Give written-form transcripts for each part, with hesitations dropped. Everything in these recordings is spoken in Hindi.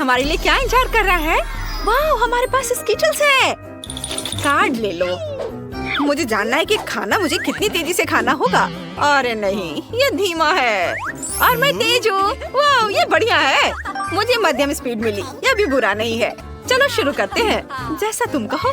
हमारे लिए क्या इंतजार कर रहा है? वाह, हमारे पास स्कीटल्स है। कार्ड ले लो। मुझे जानना है कि खाना मुझे कितनी तेजी से खाना होगा। अरे नहीं, ये धीमा है और मैं तेज हूँ। वाह, ये बढ़िया है। मुझे मध्यम स्पीड मिली, यह भी बुरा नहीं है। चलो शुरू करते हैं, जैसा तुम कहो।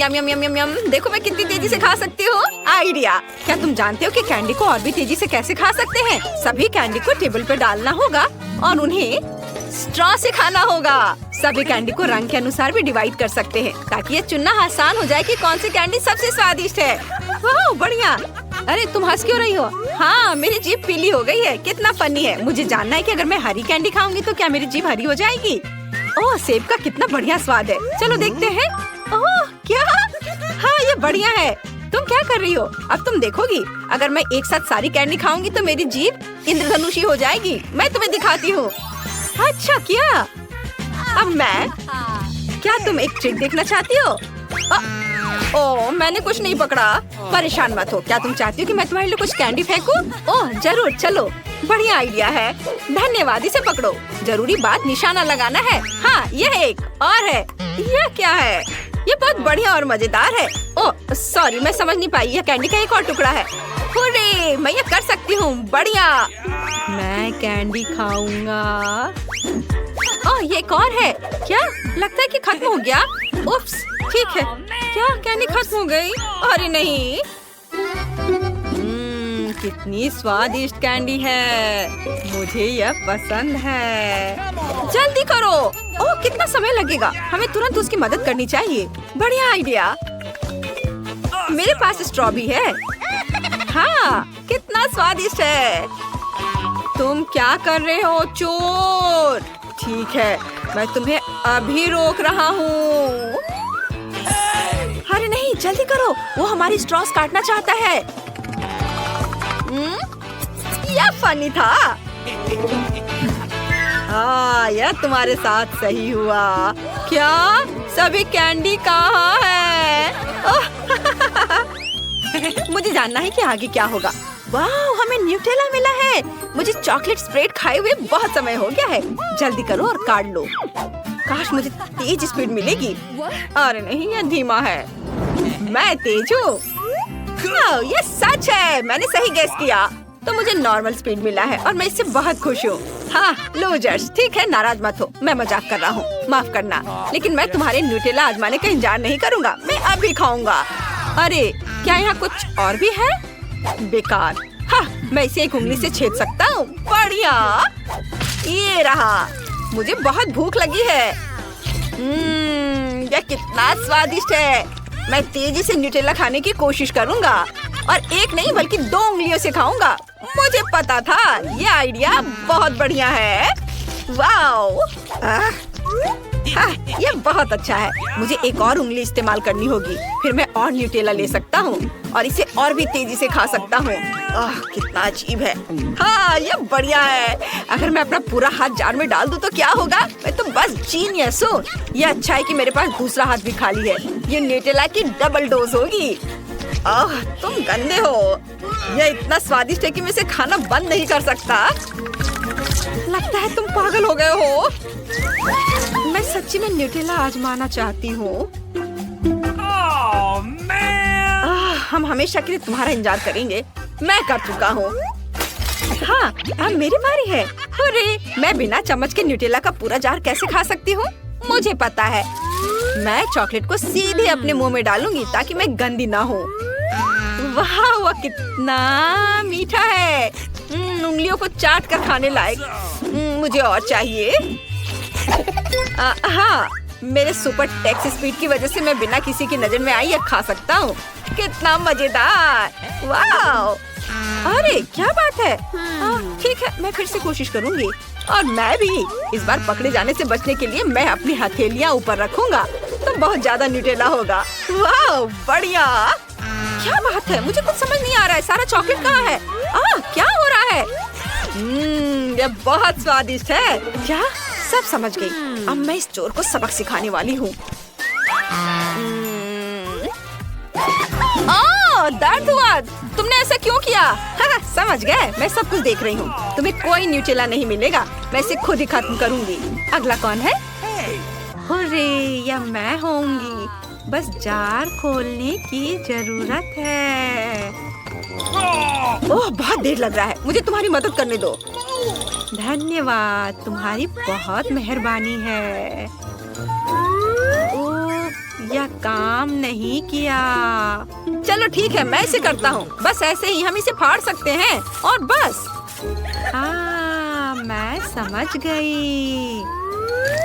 यम यम यम यम यम। देखो मैं कितनी तेजी से खा सकती हूँ। आइडिया। क्या तुम जानते हो कि कैंडी को और भी तेजी से कैसे खा सकते हैं? सभी कैंडी को टेबल पर डालना होगा और उन्हें स्ट्रॉ से खाना होगा। सभी कैंडी को रंग के अनुसार भी डिवाइड कर सकते हैं ताकि ये चुनना आसान हो जाए कि कौन सी कैंडी सबसे स्वादिष्ट है। वाह, बढ़िया। अरे तुम हंस क्यों रही हो? हाँ, मेरी जीभ पीली हो गई है। कितना फनी है। मुझे जानना है कि अगर मैं हरी कैंडी खाऊंगी तो क्या मेरी जीभ हरी हो जाएगी? ओह, सेब का कितना बढ़िया स्वाद है। चलो देखते हैं। ओह, क्या? हाँ, ये बढ़िया है। तुम क्या कर रही हो? अब तुम देखोगी। अगर मैं एक साथ सारी कैंडी खाऊंगी तो मेरी जीभ इंद्रधनुषी हो जाएगी। मैं तुम्हें दिखाती हूँ। अच्छा, क्या? अब मैं? क्या तुम एक ट्रिक देखना चाहती हो? ओह, मैंने कुछ नहीं पकड़ा। परेशान मत हो। क्या तुम चाहती हो कि मैं तुम्हारे लिए कुछ कैंडी फेंकूं? ओह जरूर, चलो। बढ़िया आइडिया है। धन्यवाद। इसे पकड़ो। जरूरी बात निशाना लगाना है। हाँ, यह एक और है। यह क्या है? ये बहुत बढ़िया और मजेदार है। ओह सॉरी, मैं समझ नहीं पाई। यह कैंडी का एक और टुकड़ा है। हुर्रे, मैं ये कर सकती हूँ। बढ़िया। मैं कैंडी खाऊंगा। ओह, ये एक और है। क्या? लगता है कि खत्म हो गया। उप्स, ठीक है। क्या कैंडी खत्म हो गई? अरे नहीं। कितनी स्वादिष्ट कैंडी है। मुझे यह पसंद है। जल्दी करो। ओह, कितना समय लगेगा? हमें तुरंत उसकी मदद करनी चाहिए। बढ़िया आइडिया। मेरे पास स्ट्रॉ भी है। हाँ, कितना स्वादिष्ट है। तुम क्या कर रहे हो, चोर? ठीक है, मैं तुम्हें अभी रोक रहा हूँ। अरे नहीं, जल्दी करो। वो हमारी स्ट्रॉस काटना चाहता है। यह फनी था। हाँ, यह तुम्हारे साथ सही हुआ। क्या? सभी कैंडी कहाँ है? मुझे जानना है कि आगे क्या होगा। वाह, हमें न्यूटेला मिला है। मुझे चॉकलेट स्प्रेड खाए हुए बहुत समय हो गया है। जल्दी करो और काट लो। काश मुझे तेज स्पीड मिलेगी। अरे नहीं, यह धीमा है। मैं तेज हूँ। ये सच है। मैंने सही गेस किया। तो मुझे नॉर्मल स्पीड मिला है और मैं इससे बहुत खुश हूँ। हाँ, लूजर्स। ठीक है, नाराज मत हो। मैं मजाक कर रहा हूँ, माफ करना। लेकिन मैं तुम्हारे न्यूटेला आजमाने का इंतजार नहीं करूँगा। मैं अभी खाऊंगा। अरे, क्या यहाँ कुछ और भी है? बेकार। हाँ, मैं इसे एक उंगली से छेद सकता हूँ। बढ़िया। ये रहा। मुझे बहुत भूख लगी है। यह कितना स्वादिष्ट है। मैं तेजी से न्यूटेला खाने की कोशिश करूँगा और एक नहीं बल्कि 2 उंगलियों से खाऊंगा। मुझे पता था। ये आइडिया बहुत बढ़िया है। वाओ, ये बहुत अच्छा है। मुझे एक और उंगली इस्तेमाल करनी होगी। फिर मैं और न्यूटेला ले सकता हूँ और इसे और भी तेजी से खा सकता हूँ। कितना अजीब है। हाँ, ये बढ़िया है। अगर मैं अपना पूरा हाथ जार में डाल दूँ तो क्या होगा? मैं तो बस जीनियस हूँ। ये अच्छा है कि मेरे पास दूसरा हाथ भी खाली है। ये न्यूटेला की डबल डोज होगी। तुम गंदे हो। यह इतना स्वादिष्ट है कि मैं इसे खाना बंद नहीं कर सकता। लगता है तुम पागल हो गए हो। मैं सच्ची में न्यूटेला आजमाना चाहती हूँ। हम हमेशा के लिए तुम्हारा इंतजार करेंगे। मैं कर चुका हूँ। हाँ, अब मेरी बारी है। अरे, मैं बिना चम्मच के न्यूटेला का पूरा जार कैसे खा सकती हूँ? मुझे पता है। मैं चॉकलेट को सीधे अपने मुंह में डालूंगी ताकि मैं गंदी ना हूँ। वाह, वह कितना मीठा है। उंगलियों को चाट कर खाने लायक। मुझे और चाहिए। हाँ, मेरे सुपर टेक्स स्पीड की वजह से मैं बिना किसी की नजर में आई यह खा सकता हूँ। कितना मजेदार। वाह, अरे क्या बात है। ठीक है, मैं फिर से कोशिश करूँगी। और मैं भी। इस बार पकड़े जाने से बचने के लिए मैं अपनी हथेलियाँ ऊपर रखूंगा तो बहुत ज्यादा न्यूटेला होगा। वाह, बढ़िया। क्या बात है? मुझे कुछ समझ नहीं आ रहा है। सारा चॉकलेट कहाँ है? क्या हो रहा है? ये बहुत स्वादिष्ट है। क्या? सब समझ गई। अब मैं इस चोर को सबक सिखाने वाली हूँ। दर्द हुआ। तुमने ऐसा क्यों किया? हाँ, समझ गए, मैं सब कुछ देख रही हूँ। तुम्हें कोई न्यूटेला नहीं मिलेगा, मैं इसे खुद ही खत्म करूँगी। अगला कौन है? अरे या मैं होंगी, बस जार खोलने की जरूरत है। ओह बहुत देर लग रहा है, मुझे तुम्हारी मदद करने दो। धन्यवाद, तुम्हारी बहुत मेहरबानी है। ओह यह काम नहीं किया। चलो ठीक है, मैं इसे करता हूँ। बस ऐसे ही हम इसे फाड़ सकते हैं और बस। हाँ मैं समझ गई।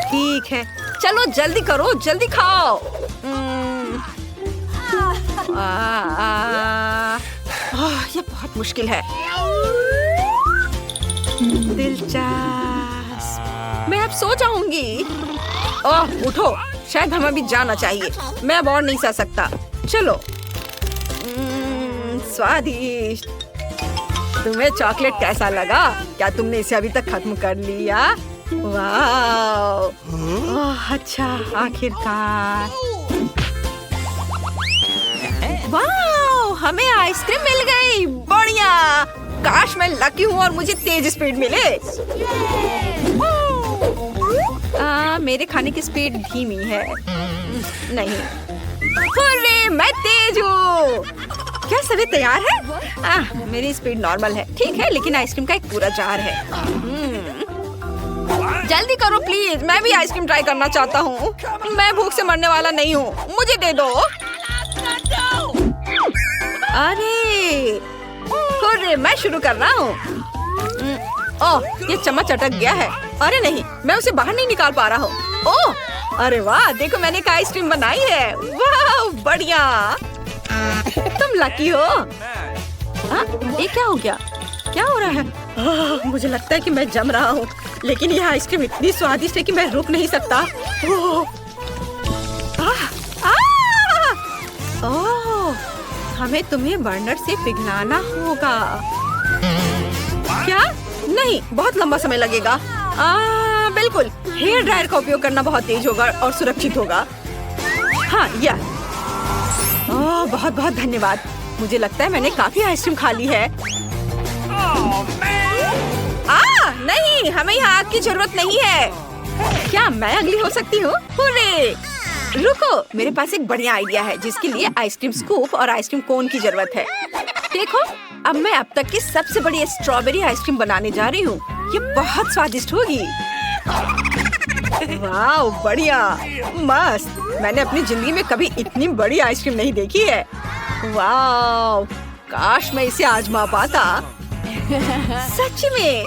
ठीक है चलो जल्दी करो, जल्दी खाओ। ये बहुत मुश्किल है। दिलचस्प, मैं अब सो जाऊंगी। ओह उठो, शायद हमें भी जाना चाहिए। मैं अब और नहीं सह सकता। चलो। स्वादिष्ट। तुम्हें चॉकलेट कैसा लगा? क्या तुमने इसे अभी तक खत्म कर लिया? वाह, अच्छा आखिरकार। वाह, हमें आइसक्रीम मिल गई। बढ़िया, काश मैं लकी हूँ और मुझे तेज स्पीड मिले। मेरे खाने की स्पीड धीमी है। नहीं, अरे मैं तेज हूँ। क्या सभी तैयार है? मेरी स्पीड नॉर्मल है। ठीक है, लेकिन आइसक्रीम का एक पूरा जार है। जल्दी करो प्लीज, मैं भी आइसक्रीम ट्राई करना चाहता हूँ। मैं भूख से मरने वाला नहीं हूँ, मुझे दे दो। अरे मैं शुरू कर रहा हूँ। ओह ये चम्मच अटक गया है। अरे नहीं, मैं उसे बाहर नहीं निकाल पा रहा हूँ। ओह अरे वाह, देखो मैंने एक आइसक्रीम बनाई है। वाह बढ़िया, तुम लकी हो। ये क्या हो गया? क्या हो रहा है? मुझे लगता है कि मैं जम रहा हूँ, लेकिन यह आइसक्रीम इतनी स्वादिष्ट है कि मैं रुक नहीं सकता। ओह, हमें तुम्हें बर्नर से पिघलाना होगा। क्या? नहीं, बहुत लंबा समय लगेगा। बिल्कुल, हेयर ड्रायर का उपयोग करना बहुत तेज होगा और सुरक्षित होगा। हाँ यह। बहुत बहुत धन्यवाद। मुझे लगता है मैंने काफी आइसक्रीम खा ली है। नहीं, हमें यहाँ आग की जरूरत नहीं है। क्या मैं अगली हो सकती हूँ? हुर्रे! रुको, मेरे पास एक बढ़िया आइडिया है जिसके लिए आइसक्रीम स्कूप और आइसक्रीम कोन की जरूरत है। देखो, अब मैं अब तक की सबसे बड़ी स्ट्रॉबेरी आइसक्रीम बनाने जा रही हूँ। ये बहुत स्वादिष्ट होगी। वाह बढ़िया, मस्त। मैंने अपनी जिंदगी में कभी इतनी बड़ी आइसक्रीम नहीं देखी है। वाह, काश मैं इसे आजमा पाता। सच में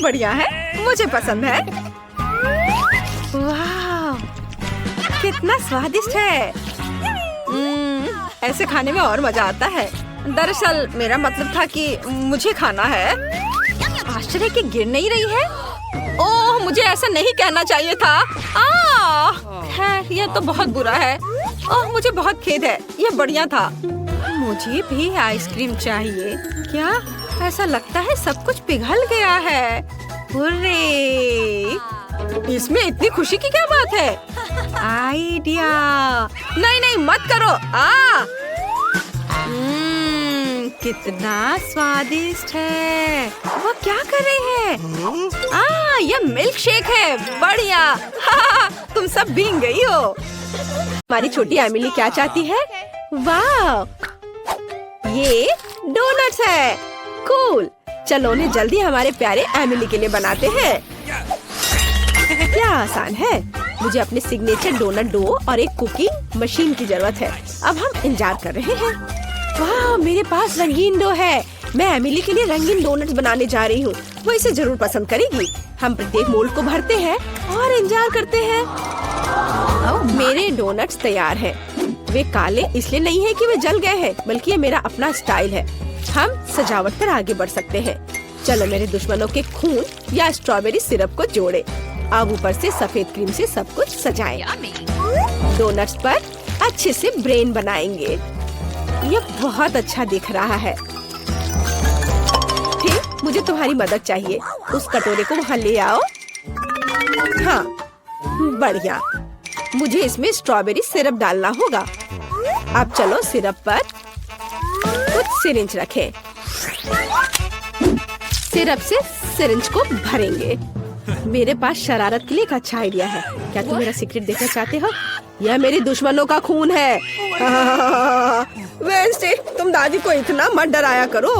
बढ़िया है, मुझे पसंद है। वाह कितना स्वादिष्ट है। ऐसे खाने में और मजा आता है। दरअसल मेरा मतलब था कि मुझे खाना है। आश्चर्य कि गिर नहीं रही है। ओह मुझे ऐसा नहीं कहना चाहिए था। खैर यह तो बहुत बुरा है। ओह मुझे बहुत खेद है, यह बढ़िया था। मुझे भी आइसक्रीम चाहिए। क्या? ऐसा लगता है सब कुछ पिघल गया है। हुर्रे! इसमें इतनी खुशी की क्या बात है? आइडिया। नहीं नहीं मत करो। कितना स्वादिष्ट है। वो क्या कर रही है? यह मिल्क शेक है। बढ़िया। तुम सब भीग गई हो। हमारी छोटी एमिली क्या चाहती है? वाह, ये डोनट्स है। कूल, चलो उन्हें जल्दी हमारे प्यारे एमिली के लिए बनाते हैं। क्या आसान है। मुझे अपने सिग्नेचर डोनट डो और एक कुकिंग मशीन की जरूरत है। अब हम इंतजार कर रहे हैं। वाह, मेरे पास रंगीन डो है। मैं एमिली के लिए रंगीन डोनट्स बनाने जा रही हूँ। वो इसे जरूर पसंद करेगी। हम प्रत्येक मोल्ड को भरते हैं और इंतजार करते हैं। मेरे डोनट्स तैयार हैं। वे काले इसलिए नहीं है कि वे जल गए हैं, बल्कि ये मेरा अपना स्टाइल है। हम सजावट पर आगे बढ़ सकते हैं। चलो मेरे दुश्मनों के खून या स्ट्रॉबेरी सिरप को जोड़े। अब ऊपर से सफेद क्रीम से सब कुछ सजाएं। डोनट्स पर अच्छे से ब्रेन बनाएंगे। ये बहुत अच्छा दिख रहा है। फिर मुझे तुम्हारी मदद चाहिए। उस कटोरे को वहाँ ले आओ। हाँ बढ़िया, मुझे इसमें स्ट्रॉबेरी सिरप डालना होगा। अब चलो सिरप पर कुछ सिरिंज रखें। सिरप से सिरिंज को भरेंगे। मेरे पास शरारत के लिए एक अच्छा आइडिया है। क्या तुम मेरा सीक्रेट देखना चाहते हो? यह मेरे दुश्मनों का खून है। वेंसडे, तुम दादी को इतना मत डराया करो।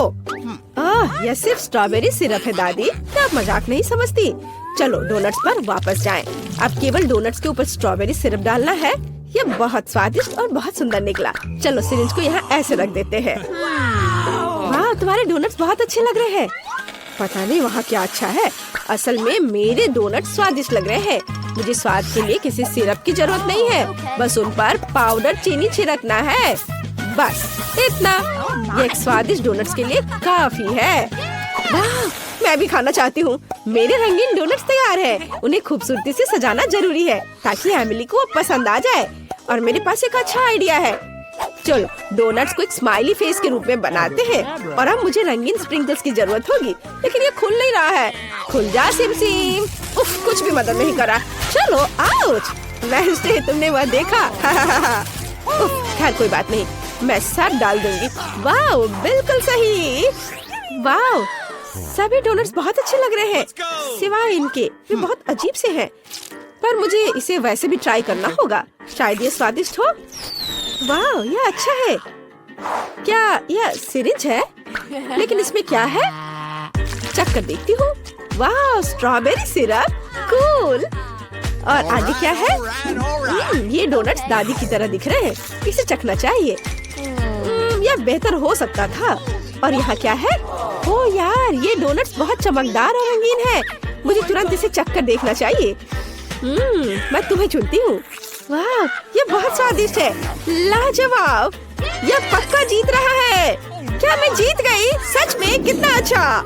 यह सिर्फ स्ट्रॉबेरी सिरप है दादी, क्या आप मजाक नहीं समझती? चलो डोनट्स पर वापस जाएं। अब केवल डोनट्स के ऊपर स्ट्रॉबेरी सिरप डालना है। यह बहुत स्वादिष्ट और बहुत सुंदर निकला। चलो सिरिंज को यहाँ ऐसे रख देते हैं। वाह, तुम्हारे डोनट्स बहुत अच्छे लग रहे हैं। पता नहीं वहाँ क्या अच्छा है। असल में मेरे डोनट स्वादिष्ट लग रहे हैं। मुझे स्वाद के लिए किसी सिरप की जरूरत नहीं है, बस उन पर पाउडर चीनी छिड़कना है, बस इतना। ये एक स्वादिष्ट डोनट्स के लिए काफी है। वाह, मैं भी खाना चाहती हूँ। मेरे रंगीन डोनट्स तैयार हैं। उन्हें खूबसूरती से सजाना जरूरी है ताकि एमिली को पसंद आ जाए। और मेरे पास एक अच्छा आइडिया है। चलो डोनट्स को एक स्माइली फेस के रूप में बनाते हैं। और अब मुझे रंगीन स्प्रिंकल्स की जरूरत होगी, लेकिन ये खुल नहीं रहा है। खुल जा सिम सिम। उफ, कुछ भी मदद नहीं करा। चलो आउच। वेंसडे, तुमने वह देखा? उफ, खैर कोई बात नहीं, मैं सब डाल दूंगी। वाह, बिल्कुल सही। वाह, सभी डोनट्स बहुत अच्छे लग रहे हैं सिवाय इनके। वे बहुत अजीब से हैं, पर मुझे इसे वैसे भी ट्राई करना होगा। शायद ये स्वादिष्ट हो। वाह, यह अच्छा है। क्या यह सिरिंज है? लेकिन इसमें क्या है? चख कर देखती हूँ। वाह, स्ट्रॉबेरी सिरप, कूल। और आगे क्या है? ये डोनट्स दादी की तरह दिख रहे हैं। इसे चखना चाहिए। यह बेहतर हो सकता था। और यहाँ क्या है? ओह यार, ये डोनट्स बहुत चमकदार और रंगीन है। मुझे तुरंत इसे चख कर देखना चाहिए। मैं तुम्हें चुनती हूँ। वाह, ये बहुत स्वादिष्ट है। लाजवाब, यह पक्का जीत रहा है। क्या मैं जीत गई? सच में? कितना अच्छा।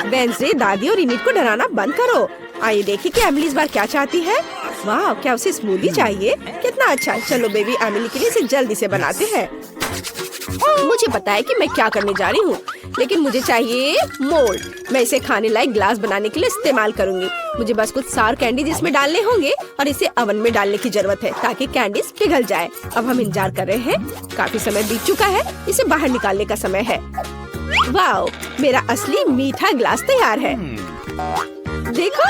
वेंसडे, दादी और इनिट को डराना बंद करो। आइए देखिए कि एमिली इस बार क्या चाहती है। वाह, क्या उसे स्मूदी चाहिए? कितना अच्छा। चलो बेबी, एमिली के लिए इसे जल्दी से बनाते हैं। मुझे पता है कि मैं क्या करने जा रही हूँ, लेकिन मुझे चाहिए मोल्ड। मैं इसे खाने लायक ग्लास बनाने के लिए इस्तेमाल करूंगी। मुझे बस कुछ सार कैंडीज इसमें डालने होंगे और इसे ओवन में डालने की जरूरत है ताकि कैंडीज पिघल जाए। अब हम इंतजार कर रहे हैं। काफी समय बीत चुका है, इसे बाहर निकालने का समय है। वाह, मेरा असली मीठा ग्लास तैयार है। देखो,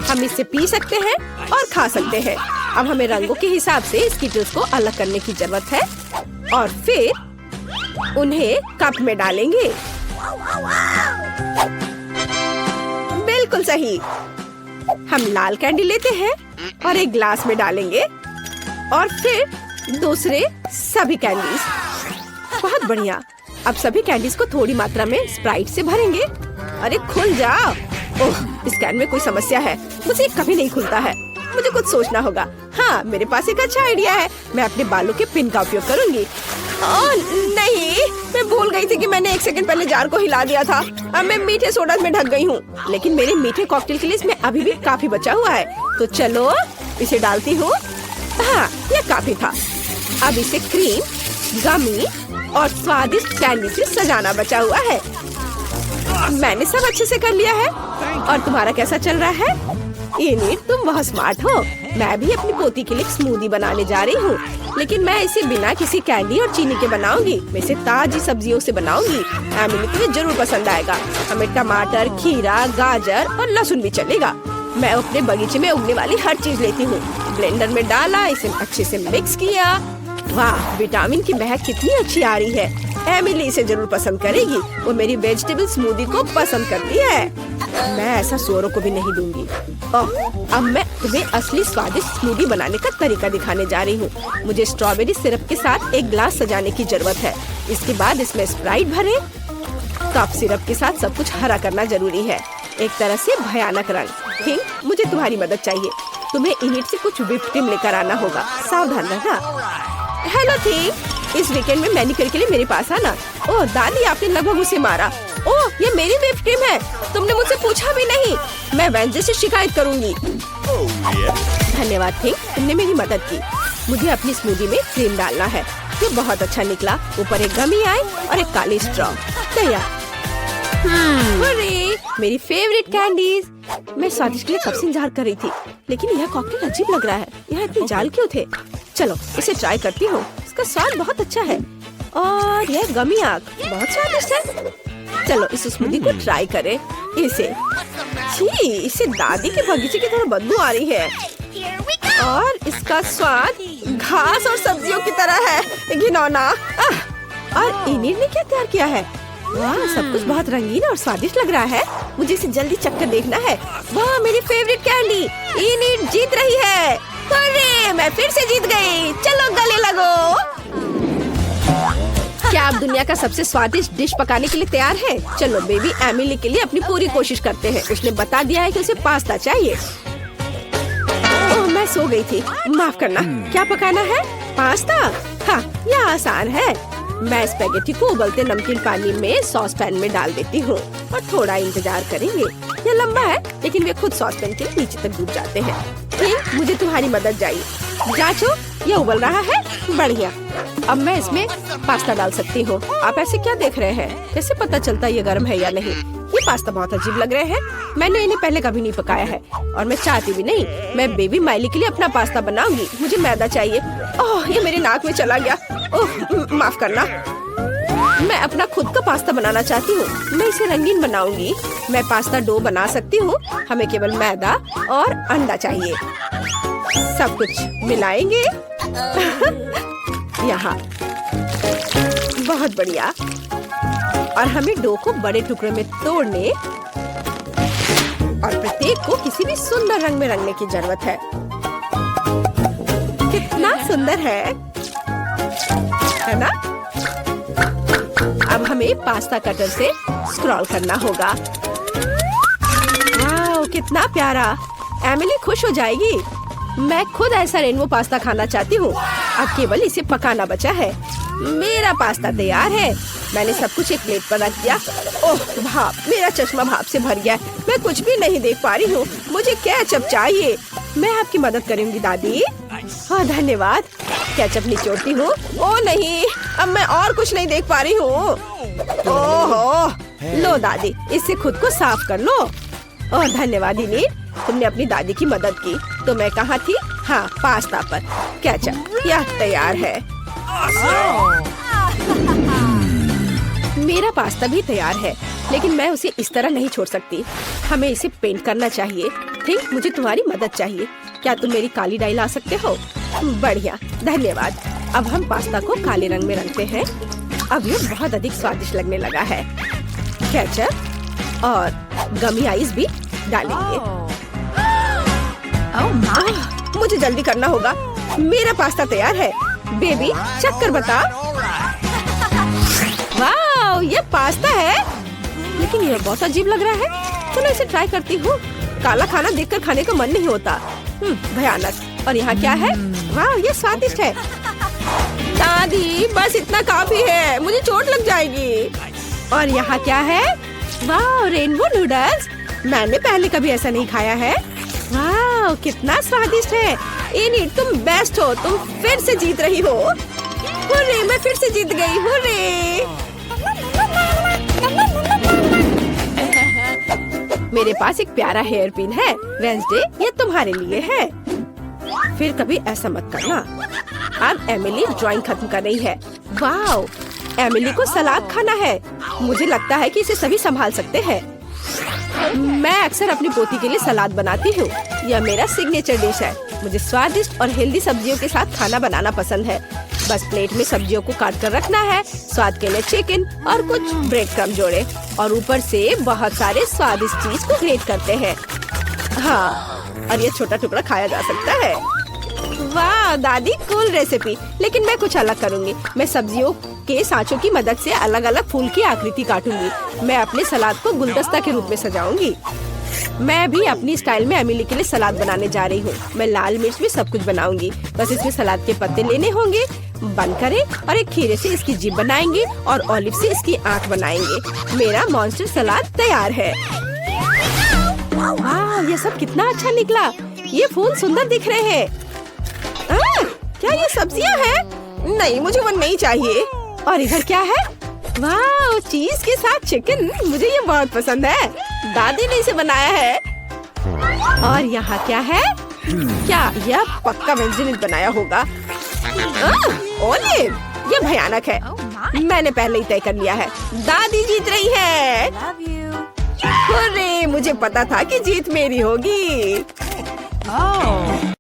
हम इसे पी सकते हैं और खा सकते हैं। अब हमें रंगों के हिसाब से स्कीटल्स को अलग करने की जरूरत है और फिर उन्हें कप में डालेंगे। बिल्कुल सही। हम लाल कैंडी लेते हैं और एक ग्लास में डालेंगे और फिर दूसरे सभी कैंडीज। बहुत बढ़िया। अब सभी कैंडीज को थोड़ी मात्रा में स्प्राइट से भरेंगे। अरे खुल जाओ। ओह, इस कैन में कोई समस्या है। मुझे कभी नहीं खुलता है। मुझे कुछ सोचना होगा। हाँ, मेरे पास एक अच्छा आइडिया है। मैं अपने बालों के पिन का उपयोग करूंगी। ओह नहीं, मैं भूल गई थी कि मैंने 1 सेकंड पहले जार को हिला दिया था। अब मैं मीठे सोडा में ढक गई हूँ, लेकिन मेरे मीठे कॉकटेल के लिए इसमें अभी भी काफी बचा हुआ है। तो चलो इसे डालती हूँ। हाँ, यह काफी था। अब इसे क्रीम, गमी और स्वादिष्ट कैंडी से सजाना बचा हुआ है। मैंने सब अच्छे से कर लिया है। और तुम्हारा कैसा चल रहा है? इनिट, तुम बहुत स्मार्ट हो। मैं भी अपनी पोती के लिए स्मूदी बनाने जा रही हूँ, लेकिन मैं इसे बिना किसी कैंडी और चीनी के बनाऊंगी। मैं इसे ताजी सब्जियों से बनाऊंगी। एमिली को ये जरूर पसंद आएगा। हमें टमाटर, खीरा, गाजर और लहसुन भी चलेगा। मैं अपने बगीचे में उगने वाली हर चीज लेती हूँ। ब्लेंडर में डाला, इसे अच्छे से मिक्स किया। वाह, विटामिन की महक कितनी अच्छी आ रही है। एमिली इसे जरूर पसंद करेगी। वो मेरी वेजिटेबल स्मूदी को पसंद करती है। मैं ऐसा सूअरों को भी नहीं दूंगी। अब मैं तुम्हें असली स्वादिष्ट स्मूदी बनाने का तरीका दिखाने जा रही हूँ। मुझे स्ट्रॉबेरी सिरप के साथ एक ग्लास सजाने की जरूरत है। इसके बाद इसमें स्प्राइट भरें। कप सिरप के साथ सब कुछ हरा करना जरूरी है, एक तरह से भयानक रंग। थिंक, मुझे तुम्हारी मदद चाहिए। तुम्हें इनिट से कुछ व्हिप क्रीम लेकर आना होगा। सावधान रहना। हेलो थिंक, इस वीकेंड में मैनिक्योर के लिए मेरे पास आना। ओह दादी, आपने लगभग उसे मारा। ओह, ये मेरी व्हिप क्रीम है। तुमने मुझसे पूछा भी नहीं। मैं वेंसडे से शिकायत करूंगी। धन्यवाद थिंक, तुमने मेरी मदद की। मुझे अपनी स्मूदी में क्रीम डालना है। ये बहुत अच्छा निकला। ऊपर एक गमी आई और एक काली स्ट्रॉ तैयार। मेरी फेवरेट कैंडीज। मैं स्वादिष्ट के लिए कब से इंतजार कर रही थी, लेकिन यह कॉकटेल अजीब लग रहा है। यहाँ इतने जाल क्यों थे? चलो इसे ट्राई करती हूँ। इसका स्वाद बहुत अच्छा है और यह गमी आग बहुत स्वादिष्ट है। चलो इस स्मूदी को ट्राई करें। इसे छी, इसे दादी के बगीचे की तरह बदबू आ रही है और इसका स्वाद घास और सब्जियों की तरह है, घिनौना। और इन्हीं ने क्या तैयार किया है? वाह, सब कुछ बहुत रंगीन और स्वादिष्ट लग रहा है। मुझे इसे जल्दी चखकर देखना है। वाह, मेरी फेवरेट कैंडी इनिट जीत रही है। अरे मैं फिर से जीत गई। चलो गले लगो। क्या आप दुनिया का सबसे स्वादिष्ट डिश पकाने के लिए तैयार है? चलो बेबी एमिली के लिए अपनी पूरी कोशिश करते हैं। उसने बता दिया है कि उसे पास्ता चाहिए। ओह, मैं सो गई थी, माफ करना। क्या पकाना है? पास्ता? हाँ, यह आसान है। मैं स्पैगेटी को उबलते नमकीन पानी में सॉस पैन में डाल देती हूँ और थोड़ा इंतजार करेंगे। यह लंबा है लेकिन वे खुद सॉस पैन के नीचे तक डूब जाते हैं। ठीक, मुझे तुम्हारी मदद चाहिए। जांचो, यह उबल रहा है। बढ़िया। अब मैं इसमें पास्ता डाल सकती हूँ। आप ऐसे क्या देख रहे हैं? कैसे पता चलता ये गर्म है या नहीं? ये पास्ता बहुत अजीब लग रहे हैं। मैंने इन्हें पहले कभी नहीं पकाया है और मैं चाहती भी नहीं। मैं बेबी माइली के लिए अपना पास्ता बनाऊंगी। मुझे मैदा चाहिए। ओह, ये मेरे नाक में चला गया। ओह, माफ करना। मैं अपना खुद का पास्ता बनाना चाहती हूँ। मैं इसे रंगीन बनाऊंगी। मैं पास्ता डो बना सकती हूँ। हमें केवल मैदा और अंडा चाहिए। सब कुछ मिलाएंगे। यहाँ बहुत बढ़िया। और हमें डो को बड़े टुकड़ों में तोड़ने और प्रत्येक को किसी भी सुंदर रंग में रंगने की जरूरत है। कितना सुंदर है ना? अब हमें पास्ता कटर से स्क्रॉल करना होगा। वाह, कितना प्यारा। एमिली खुश हो जाएगी। मैं खुद ऐसा रेनबो पास्ता खाना चाहती हूँ। अब केवल इसे पकाना बचा है। मेरा पास्ता तैयार है। मैंने सब कुछ एक प्लेट पर रख दिया। ओह भाप, मेरा चश्मा भाप से भर गया। मैं कुछ भी नहीं देख पा रही हूँ। मुझे केचप चाहिए। मैं आपकी मदद करूँगी दादी। हाँ धन्यवाद। केचप निचोड़ती हूँ। ओह नहीं, अब मैं और कुछ नहीं देख पा रही हूँ। ओह लो दादी, इससे खुद को साफ कर लो। ओह धन्यवाद इनिट, तुमने अपनी दादी की मदद की। तो मैं कहाँ थी? हाँ, पास्ता पर। केचप यह तैयार है। मेरा पास्ता भी तैयार है लेकिन मैं उसे इस तरह नहीं छोड़ सकती। हमें इसे पेंट करना चाहिए। ठीक, मुझे तुम्हारी मदद चाहिए। क्या तुम मेरी काली डाई ला सकते हो? बढ़िया, धन्यवाद। अब हम पास्ता को काले रंग में रंगते हैं। अब ये बहुत अधिक स्वादिष्ट लगने लगा है। केचप और गमी आइस भी डालेंगे। मुझे जल्दी करना होगा। मेरा पास्ता तैयार है। बेबी चख कर बता। वाह, ये पास्ता है लेकिन ये बहुत अजीब लग रहा है। चलो इसे ट्राई करती हूँ। काला खाना देखकर खाने का मन नहीं होता। भयानक। और यहाँ क्या है? वाह, ये स्वादिष्ट है। दादी बस इतना काफी है, मुझे चोट लग जाएगी। और यहाँ क्या है? वाह, रेनबो नूडल्स। मैंने पहले कभी ऐसा नहीं खाया है। वाह, कितना स्वादिष्ट है। इनिट, तुम बेस्ट हो। तुम फिर से जीत रही हो। हुर्रे, मैं फिर से जीत गई। हुर्रे। मेरे पास एक प्यारा हेयर पिन है। वेंसडे, ये तुम्हारे लिए है। फिर कभी ऐसा मत करना। अब एमिली ड्राइंग खत्म कर रही है। वाह, एमिली को सलाद खाना है। मुझे लगता है कि इसे सभी संभाल सकते हैं। मैं अक्सर अपनी पोती के लिए सलाद बनाती हूँ। यह मेरा सिग्नेचर डिश है। मुझे स्वादिष्ट और हेल्दी सब्जियों के साथ खाना बनाना पसंद है। बस प्लेट में सब्जियों को काट कर रखना है। स्वाद के लिए चिकन और कुछ ब्रेड क्रम्ब जोड़े और ऊपर से बहुत सारे स्वादिष्ट चीज को ग्रेट करते हैं। हाँ, और ये छोटा टुकड़ा खाया जा सकता है। वाह दादी, कूल रेसिपी। लेकिन मैं कुछ अलग करूँगी। मैं सब्जियों के सांचों की मदद से अलग अलग फूल की आकृति काटूंगी। मैं अपने सलाद को गुलदस्ता के रूप में सजाऊंगी। मैं भी अपनी स्टाइल में एमिली के लिए सलाद बनाने जा रही हूँ। मैं लाल मिर्च में सब कुछ बनाऊंगी। बस इसमें सलाद के पत्ते लेने होंगे, बंद करें और एक खीरे से इसकी जीभ बनाएंगे और ऑलिव से इसकी आंख बनाएंगे। मेरा मॉन्स्टर सलाद तैयार है। वाह, ये सब कितना अच्छा निकला। ये फूल सुंदर दिख रहे हैं। क्या ये सब्जियां हैं? नहीं, मुझे वो नहीं चाहिए। और इधर क्या है? वाह, चीज के साथ चिकन। मुझे ये बहुत पसंद है। दादी ने इसे बनाया है। और यहाँ क्या है? क्या यह पक्का वेंसडे ने बनाया होगा? ओलिव, ये भयानक है। मैंने पहले ही तय कर लिया है, दादी जीत रही है। अरे मुझे पता था कि जीत मेरी होगी।